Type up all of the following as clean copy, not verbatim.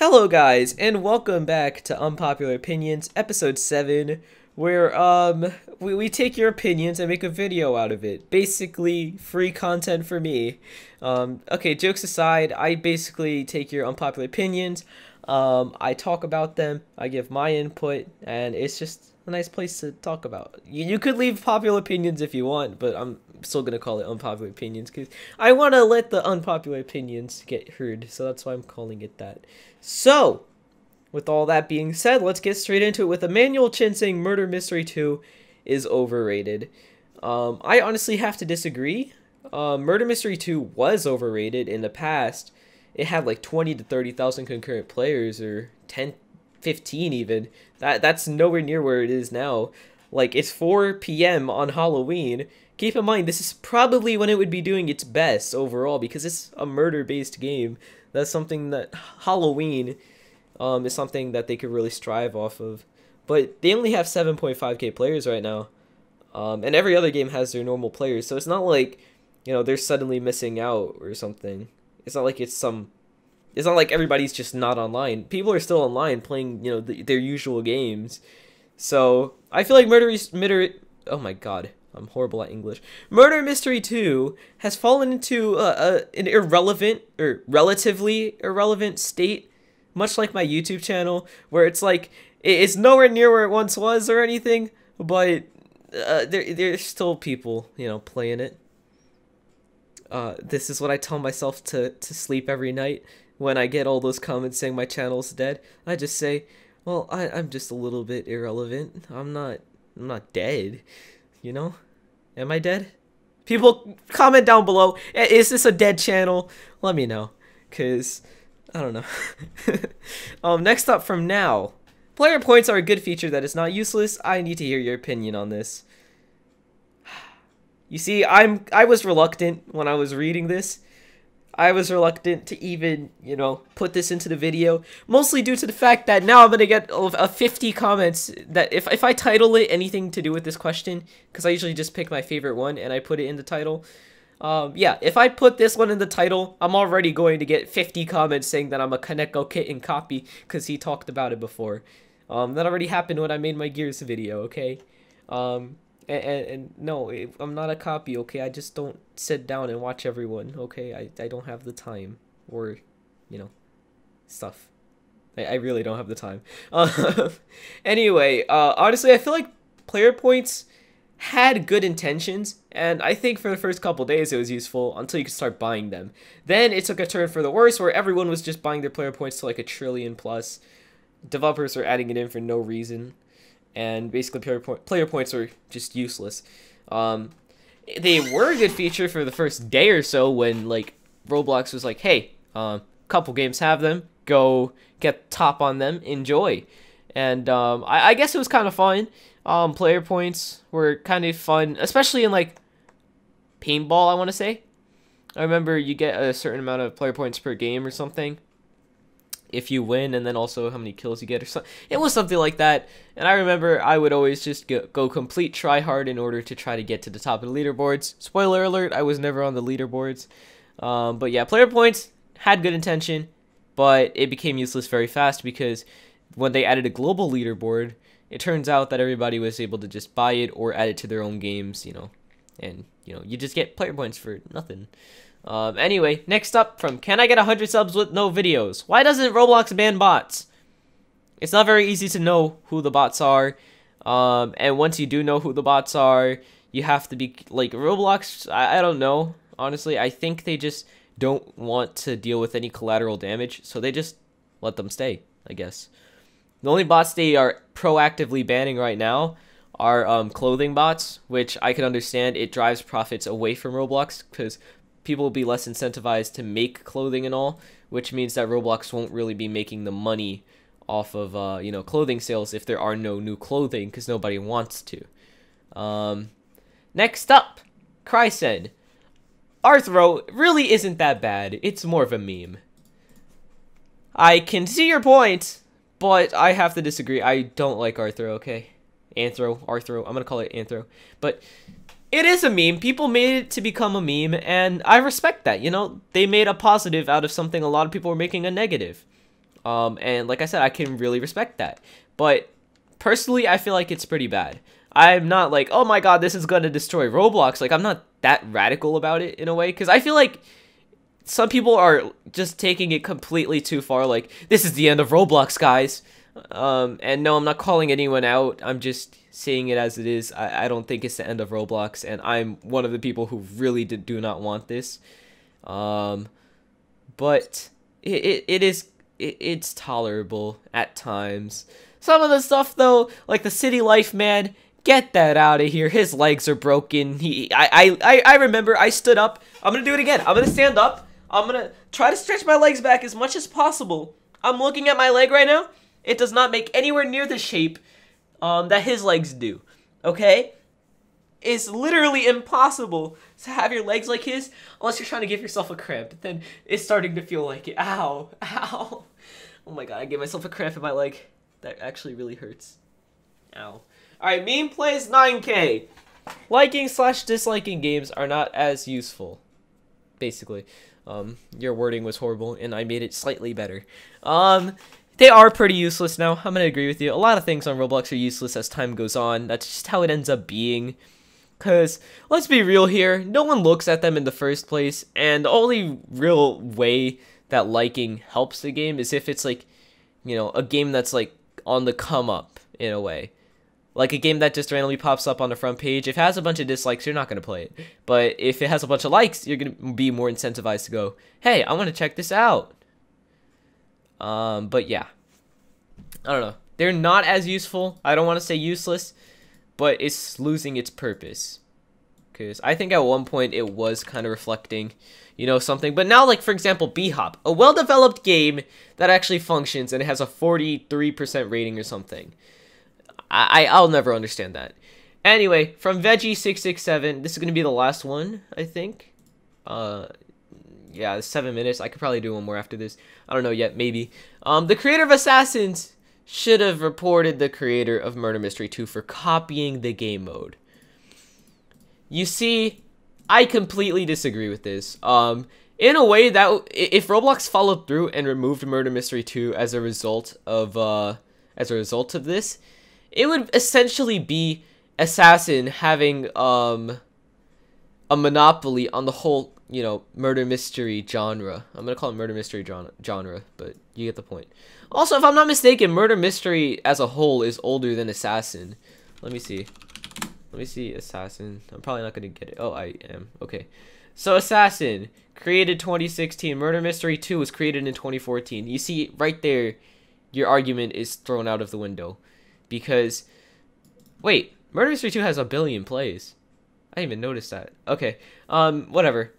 Hello guys, and welcome back to Unpopular Opinions, episode 7, where we take your opinions and make a video out of it. Basically, free content for me. Okay, jokes aside, I basically take your unpopular opinions, I talk about them, I give my input, and it's just a nice place to talk about. You could leave popular opinions if you want, but I'm still gonna call it unpopular opinions because I want to let the unpopular opinions get heard, so that's why I'm calling it that. So, with all that being said, let's get straight into it with Emmanuel Chin saying Murder Mystery 2 is overrated. I honestly have to disagree. Murder Mystery 2 was overrated in the past. It had like 20 to 30,000 concurrent players, or 10, 15 even. That's nowhere near where it is now. Like, it's 4 p.m. on Halloween. Keep in mind, this is probably when it would be doing its best overall, because it's a murder-based game. That's something that Halloween is something that they could really strive off of. But they only have 7.5k players right now. And every other game has their normal players, so it's not like, you know, they're suddenly missing out or something. It's not like it's not like everybody's just not online. People are still online playing, you know, their usual games. So I feel like oh my god, I'm horrible at English. Murder Mystery 2 has fallen into an irrelevant, or relatively irrelevant state, much like my YouTube channel, where it's like, it's nowhere near where it once was or anything, but there's still people, you know, playing it. This is what I tell myself to sleep every night when I get all those comments saying my channel's dead. I just say, well, I'm just a little bit irrelevant. I'm not dead, you know? Am I dead? People comment down below, is this a dead channel? Let me know, because I don't know. Next up from now, player points are a good feature that is not useless. I need to hear your opinion on this. You see, I was reluctant when I was reading this. I was reluctant to even, you know, put this into the video, mostly due to the fact that now I'm going to get 50 comments that if I title it anything to do with this question, because I usually just pick my favorite one and I put it in the title. Yeah, if I put this one in the title, I'm already going to get 50 comments saying that I'm a Kaneko Kitten copy, because he talked about it before. That already happened when I made my Gears video, okay? And no, I'm not a copy, okay? I just don't sit down and watch everyone, okay? I don't have the time, or, you know, stuff. I really don't have the time. Anyway, honestly, I feel like player points had good intentions, and I think for the first couple days it was useful until you could start buying them. Then it took a turn for the worse, where everyone was just buying their player points to like 1 trillion plus. Developers are adding it in for no reason. And basically player points are just useless. They were a good feature for the first day or so when, like, Roblox was like, hey, couple games have them, go get top on them, enjoy. And I guess it was kind of fun. Player points were kind of fun, especially in, like, paintball, I want to say. I remember you get a certain amount of player points per game or something if you win, and then also how many kills you get or something. It was something like that, and I remember I would always just go complete try hard in order to try to get to the top of the leaderboards. Spoiler alert, I was never on the leaderboards. But yeah, player points had good intention, but it became useless very fast because when they added a global leaderboard, it turns out that everybody was able to just buy it or add it to their own games, you know, and, you know, you just get player points for nothing. Anyway, next up from Can I Get 100 Subs with No Videos? Why doesn't Roblox ban bots? It's not very easy to know who the bots are. And once you do know who the bots are, you have to be, like, Roblox, I don't know. Honestly, I think they just don't want to deal with any collateral damage, so they just let them stay, I guess. The only bots they are proactively banning right now are clothing bots, which I can understand. It drives profits away from Roblox, because people will be less incentivized to make clothing and all, which means that Roblox won't really be making the money off of, you know, clothing sales if there are no new clothing, because nobody wants to. Next up, Cry said, Arthro really isn't that bad. It's more of a meme. I can see your point, but I have to disagree. I don't like Arthro, okay? Arthro, I'm gonna call it Anthro. But it is a meme. People made it to become a meme, and I respect that. You know, they made a positive out of something a lot of people were making a negative. And like I said, I can really respect that. But personally, I feel like it's pretty bad. I'm not like, oh my god, this is gonna destroy Roblox. Like, I'm not that radical about it in a way, because I feel like some people are just taking it completely too far. Like, this is the end of Roblox, guys. And no, I'm not calling anyone out. I'm just seeing it as it is. I don't think it's the end of Roblox, and I'm one of the people who really do not want this. But it's tolerable at times. Some of the stuff though, like the city life man, get that out of here. His legs are broken. I remember I stood up. I'm gonna do it again. I'm gonna stand up. I'm gonna try to stretch my legs back as much as possible. I'm looking at my leg right now. It does not make anywhere near the shape that his legs do. Okay? It's literally impossible to have your legs like his unless you're trying to give yourself a cramp. Then it's starting to feel like it. Ow. Ow. Oh my god, I gave myself a cramp in my leg. That actually really hurts. Ow. Alright, meme plays 9K. Liking / disliking games are not as useful. Basically. Your wording was horrible and I made it slightly better. They are pretty useless now. I'm gonna agree with you. A lot of things on Roblox are useless as time goes on. That's just how it ends up being. Because, let's be real here, no one looks at them in the first place, and the only real way that liking helps the game is if it's like, you know, a game that's like on the come up in a way. Like a game that just randomly pops up on the front page. If it has a bunch of dislikes, you're not going to play it. But if it has a bunch of likes, you're going to be more incentivized to go, hey, I want to check this out. But yeah. I don't know. They're not as useful. I don't want to say useless, but it's losing its purpose. Because I think at one point it was kind of reflecting, you know, something. But now, like, for example, B-Hop. A well-developed game that actually functions and it has a 43% rating or something. I'll never understand that. Anyway, from Veggie667, this is going to be the last one, I think. Yeah, 7 minutes. I could probably do one more after this. I don't know yet, maybe. The creator of Assassins should have reported the creator of Murder Mystery 2 for copying the game mode. You see, I completely disagree with this. In a way, that if Roblox followed through and removed Murder Mystery 2 as a result of this, it would essentially be Assassin having a monopoly on the whole, you know, murder mystery genre. I'm gonna call it murder mystery genre, but you get the point. Also, if I'm not mistaken, murder mystery as a whole is older than Assassin. Let me see. Let me see Assassin. I'm probably not gonna get it. Oh, I am. Okay. So Assassin, created 2016. Murder Mystery 2 was created in 2014. You see, right there, your argument is thrown out of the window. Because, wait, Murder Mystery 2 has 1 billion plays. I didn't even notice that. Okay, whatever.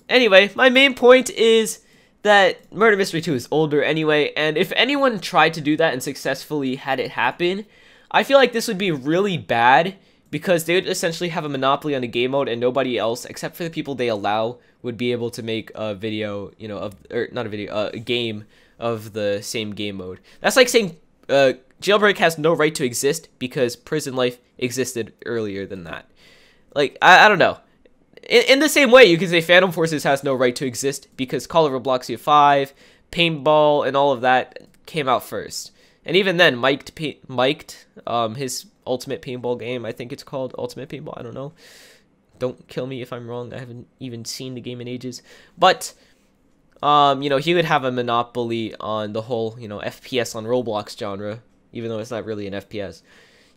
Anyway, my main point is that Murder Mystery 2 is older anyway, and if anyone tried to do that and successfully had it happen, I feel like this would be really bad, because they would essentially have a monopoly on the game mode, and nobody else, except for the people they allow, would be able to make a video, you know, a game of the same game mode. That's like saying, Jailbreak has no right to exist because Prison Life existed earlier than that. Like, I don't know. In the same way, you can say Phantom Forces has no right to exist because Call of Robloxia 5, Paintball, and all of that came out first. And even then, mic'd his Ultimate Paintball game, I think it's called Ultimate Paintball, I don't know. Don't kill me if I'm wrong, I haven't even seen the game in ages. But, you know, he would have a monopoly on the whole, you know, FPS on Roblox genre, even though it's not really an FPS.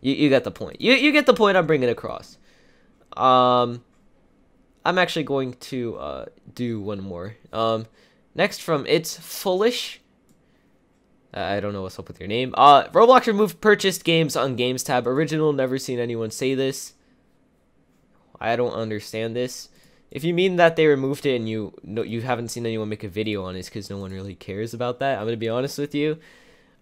You get the point. You get the point I'm bringing across. I'm actually going to do one more. Next from It's Foolish. I don't know what's up with your name. Roblox removed purchased games on Games tab. Original, never seen anyone say this. I don't understand this. If you mean that they removed it and you haven't seen anyone make a video on it, it's because no one really cares about that. I'm gonna be honest with you.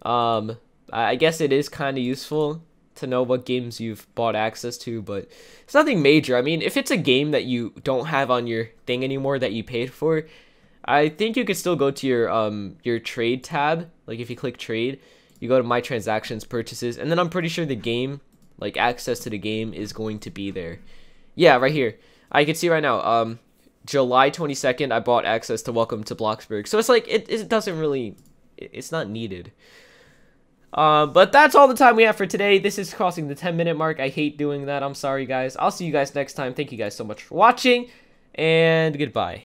I guess it is kind of useful to know what games you've bought access to, but it's nothing major. I mean, if it's a game that you don't have on your thing anymore that you paid for, I think you could still go to your trade tab. Like if you click trade, you go to my transactions, purchases, and then I'm pretty sure the game, like access to the game, is going to be there. Yeah, right here. I can see right now. July 22nd, I bought access to Welcome to Bloxburg. So it's like it doesn't really it's not needed. But that's all the time we have for today. This is crossing the 10-minute mark. I hate doing that. I'm sorry, guys. I'll see you guys next time. Thank you guys so much for watching, and goodbye.